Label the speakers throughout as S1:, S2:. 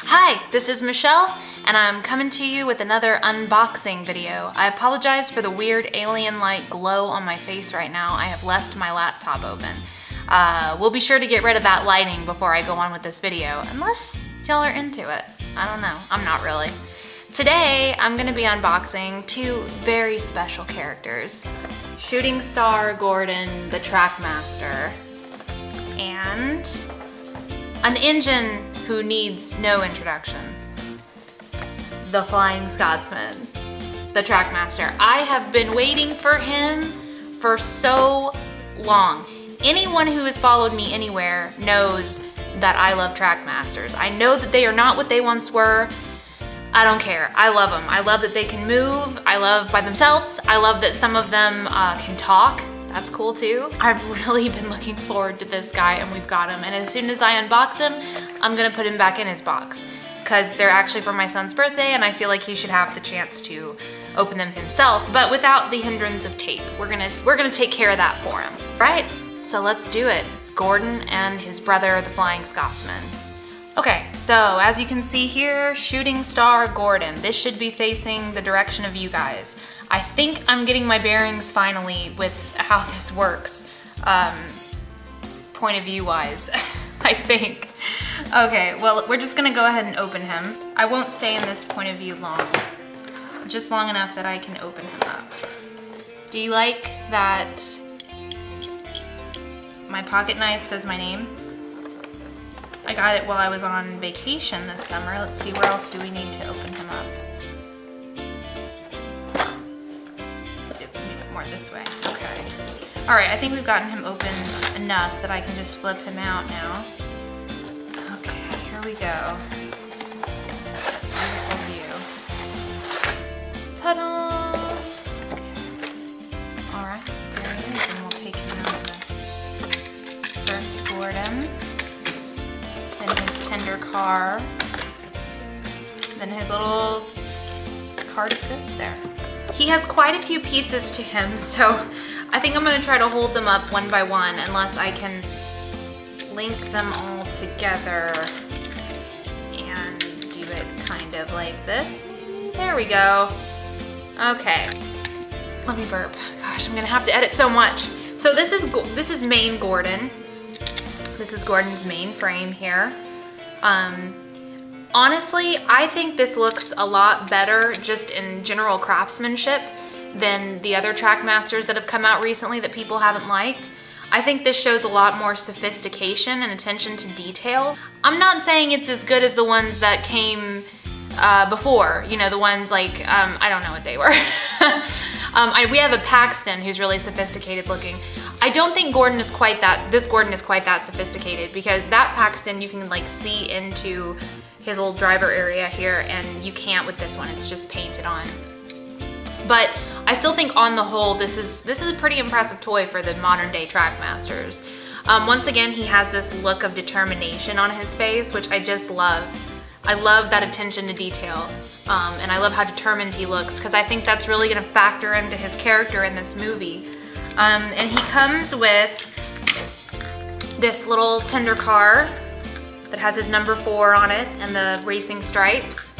S1: Hi, this is Michelle, and I'm coming to you with another unboxing video. I apologize for the weird alien-like glow on my face right now. I have left my laptop open. We'll be sure to get rid of that lighting before I go on with this video, unless y'all are into it. I don't know, I'm not really. Today, I'm gonna be unboxing two very special characters. Shooting Star Gordon, the Trackmaster, and an engine who needs no introduction. The Flying Scotsman, the Trackmaster. I have been waiting for him for so long. Anyone who has followed me anywhere knows that I love Trackmasters. I know that they are not what they once were. I don't care. I love them. I love that they can move. I love by themselves. I love that some of them can talk. That's cool too. I've really been looking forward to this guy, and we've got him. And as soon as I unbox him, I'm gonna put him back in his box because they're actually for my son's birthday, and I feel like he should have the chance to open them himself, but without the hindrance of tape. We're gonna take care of that for him. Right? So let's do it. Gordon and his brother, the Flying Scotsman. Okay, so as you can see here, Shooting Star Gordon. This should be facing the direction of you guys. I think I'm getting my bearings finally with how this works, point of view wise, I think. Okay, well, we're just gonna go ahead and open him. I won't stay in this point of view long, just long enough that I can open him up. Do you like that my pocket knife says my name? I got it while I was on vacation this summer. Let's see, where else do we need to open him up? Move it more this way, okay. All right, I think we've gotten him open enough that I can just slip him out now. Okay, here we go. Beautiful view. Ta-da! Okay. All right, there he is, and we'll take him out of the first Gordon. Then his tender car, then his little cart of goods there. He has quite a few pieces to him, so I think I'm gonna try to hold them up one by one unless I can link them all together and do it kind of like this. There we go. Okay, let me burp. Gosh, I'm gonna have to edit so much. So this is main Gordon. This is Gordon's main frame here. Honestly, I think this looks a lot better just in general craftsmanship than the other Trackmasters that have come out recently that people haven't liked. I think this shows a lot more sophistication and attention to detail. I'm not saying it's as good as the ones that came before, you know, the ones like, I don't know what they were. We have a Paxton who's really sophisticated looking. I don't think this Gordon is quite that sophisticated, because that Paxton you can like see into his little driver area here, and you can't with this one, it's just painted on. But I still think on the whole, this is a pretty impressive toy for the modern day Trackmasters. Once again, he has this look of determination on his face, which I just love. I love that attention to detail, and I love how determined he looks, because I think that's really gonna factor into his character in this movie. And he comes with this little tender car that has his number 4 on it and the racing stripes.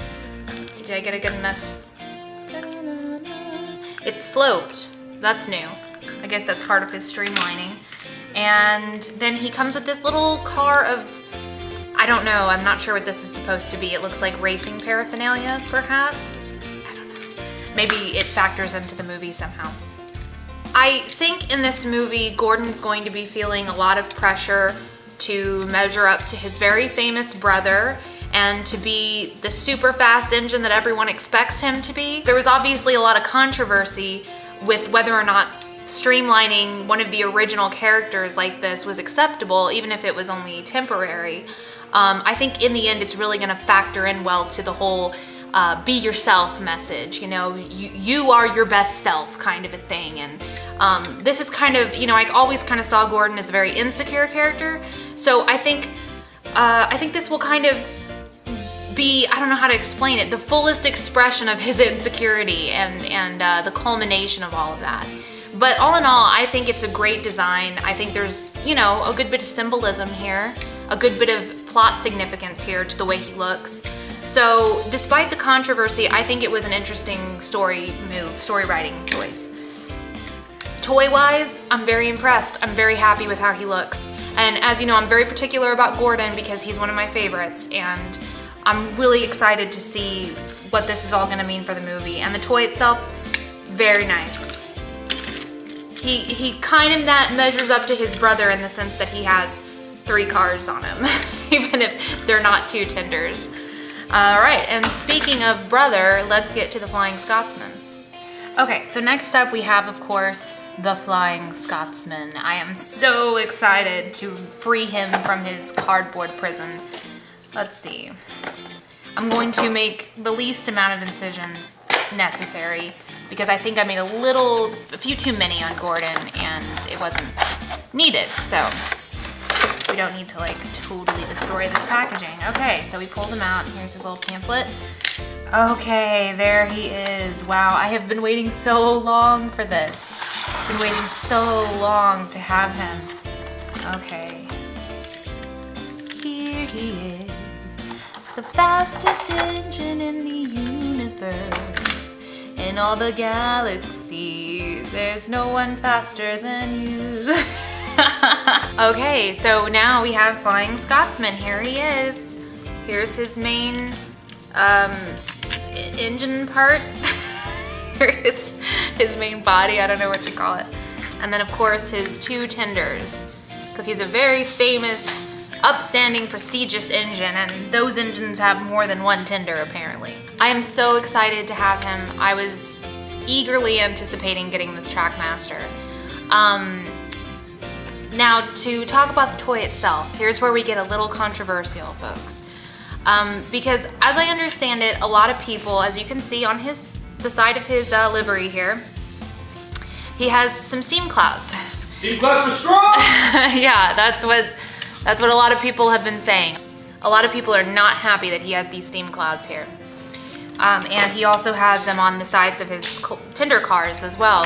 S1: Let's see, did I get it good enough? It's sloped, that's new. I guess that's part of his streamlining. And then he comes with this little car of, I don't know, I'm not sure what this is supposed to be. It looks like racing paraphernalia, perhaps? I don't know. Maybe it factors into the movie somehow. I think in this movie, Gordon's going to be feeling a lot of pressure to measure up to his very famous brother and to be the super fast engine that everyone expects him to be. There was obviously a lot of controversy with whether or not streamlining one of the original characters like this was acceptable, even if it was only temporary. I think in the end, it's really gonna factor in well to the whole be yourself message, you know, you are your best self kind of a thing. And this is kind of, you know, I always kind of saw Gordon as a very insecure character. So I think this will kind of be, I don't know how to explain it, the fullest expression of his insecurity and the culmination of all of that. But all in all, I think it's a great design. I think there's, you know, a good bit of symbolism here, a good bit of plot significance here to the way he looks. So despite the controversy, I think it was an interesting story writing choice. Toy-wise, I'm very impressed. I'm very happy with how he looks. And as you know, I'm very particular about Gordon because he's one of my favorites, and I'm really excited to see what this is all gonna mean for the movie. And the toy itself, very nice. He kind of measures up to his brother in the sense that he has 3 cars on him, even if they're not 2 tenders. All right, and speaking of brother, let's get to the Flying Scotsman. Okay, so next up we have, of course, the Flying Scotsman. I am so excited to free him from his cardboard prison. Let's see. I'm going to make the least amount of incisions necessary because I think I made a few too many on Gordon and it wasn't needed. So we don't need to like totally destroy this packaging. Okay, so we pulled him out. Here's his little pamphlet. Okay, there he is. Wow, I have been waiting so long for this. Been waiting so long to have him. Okay. Here he is, the fastest engine in the universe. In all the galaxy, there's no one faster than you. Okay, so now we have Flying Scotsman. Here he is. Here's his main engine part. Here's his main body, I don't know what you call it. And then of course his 2 tenders, because he's a very famous, upstanding, prestigious engine, and those engines have more than 1 tender apparently. I am so excited to have him. I was eagerly anticipating getting this Trackmaster. Now to talk about the toy itself, here's where we get a little controversial, folks. Because as I understand it, a lot of people, as you can see on the side of his livery here, he has some steam clouds.
S2: Steam clouds for strong!
S1: Yeah, that's what a lot of people have been saying. A lot of people are not happy that he has these steam clouds here. And he also has them on the sides of his tender cars as well.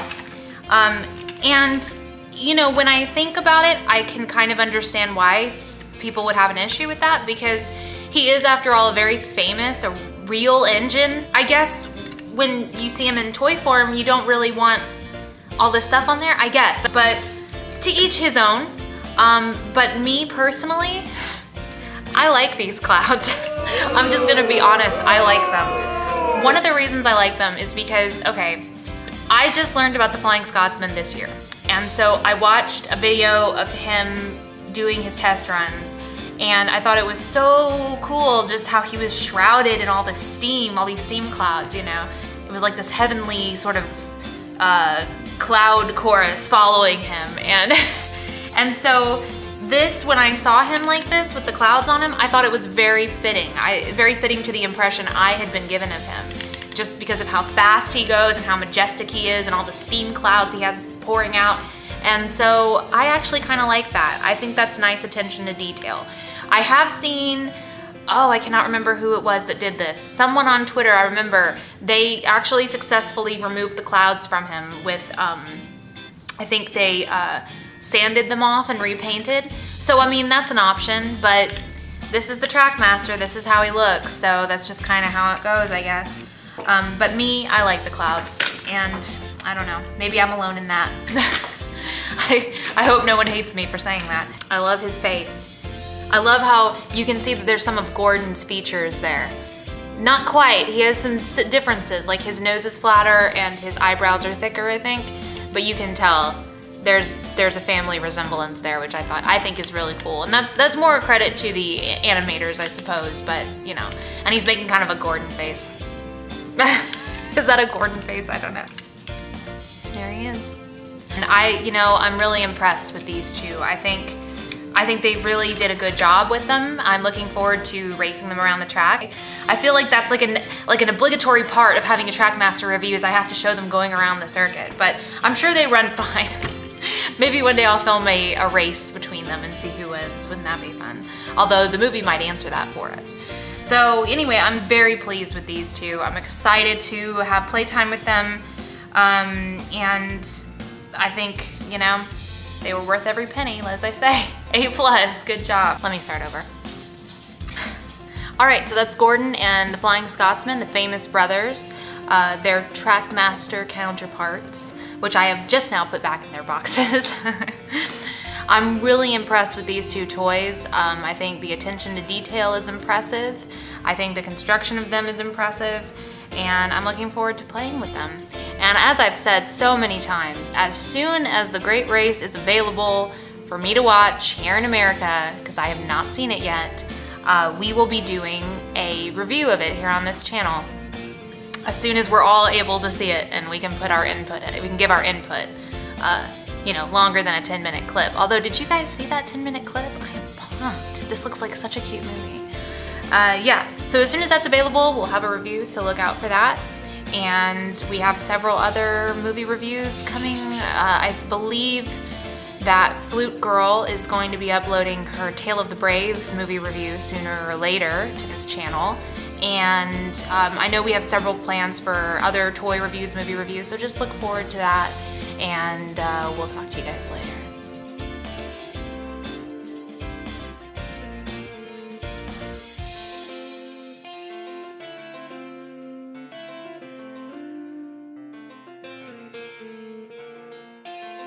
S1: And you know, when I think about it, I can kind of understand why people would have an issue with that, because he is, after all, a very famous, a real engine. I guess when you see him in toy form, you don't really want all this stuff on there, I guess. But to each his own. But me personally, I like these clouds. I'm just gonna be honest, I like them. One of the reasons I like them is because, okay, I just learned about the Flying Scotsman this year. And so I watched a video of him doing his test runs, and I thought it was so cool just how he was shrouded in all this steam, all these steam clouds, you know. It was like this heavenly sort of cloud chorus following him. And so this, when I saw him like this with the clouds on him, I thought it was very fitting. Very fitting to the impression I had been given of him, just because of how fast he goes and how majestic he is and all the steam clouds he has pouring out. And so I actually kind of like that. I think that's nice attention to detail. I have seen, oh, I cannot remember who it was that did this. Someone on Twitter, I remember, they actually successfully removed the clouds from him with, I think they sanded them off and repainted. So, I mean, that's an option, but this is the Trackmaster, this is how he looks, so that's just kind of how it goes, I guess. But me, I like the clouds, and I don't know, maybe I'm alone in that. I hope no one hates me for saying that. I love his face. I love how you can see that there's some of Gordon's features there. Not quite, he has some differences, like his nose is flatter and his eyebrows are thicker, I think, but you can tell there's a family resemblance there, which I think is really cool. And that's more a credit to the animators, I suppose, but you know, and he's making kind of a Gordon face. Is that a Gordon face? I don't know. There he is. And I'm really impressed with these two. I think they really did a good job with them. I'm looking forward to racing them around the track. I feel like that's like an obligatory part of having a Trackmaster review, is I have to show them going around the circuit, but I'm sure they run fine. Maybe one day I'll film a race between them and see who wins. Wouldn't that be fun? Although the movie might answer that for us. So anyway, I'm very pleased with these two. I'm excited to have playtime with them. And I think, you know, they were worth every penny, as I say. A+, good job. Let me start over. All right, so that's Gordon and the Flying Scotsman, the famous brothers. Their Trackmaster counterparts, which I have just now put back in their boxes. I'm really impressed with these two toys. I think the attention to detail is impressive. I think the construction of them is impressive, and I'm looking forward to playing with them. And as I've said so many times, as soon as the Great Race is available for me to watch here in America, because I have not seen it yet, we will be doing a review of it here on this channel. As soon as we're all able to see it and we can put our input in it, we can give our input, you know, longer than a 10-minute clip. Although, did you guys see that 10-minute clip? I am pumped. This looks like such a cute movie. Yeah, so as soon as that's available, we'll have a review, so look out for that. And we have several other movie reviews coming. I believe that Flute Girl is going to be uploading her Tale of the Brave movie review sooner or later to this channel. And I know we have several plans for other toy reviews, movie reviews, so just look forward to that, and we'll talk to you guys later.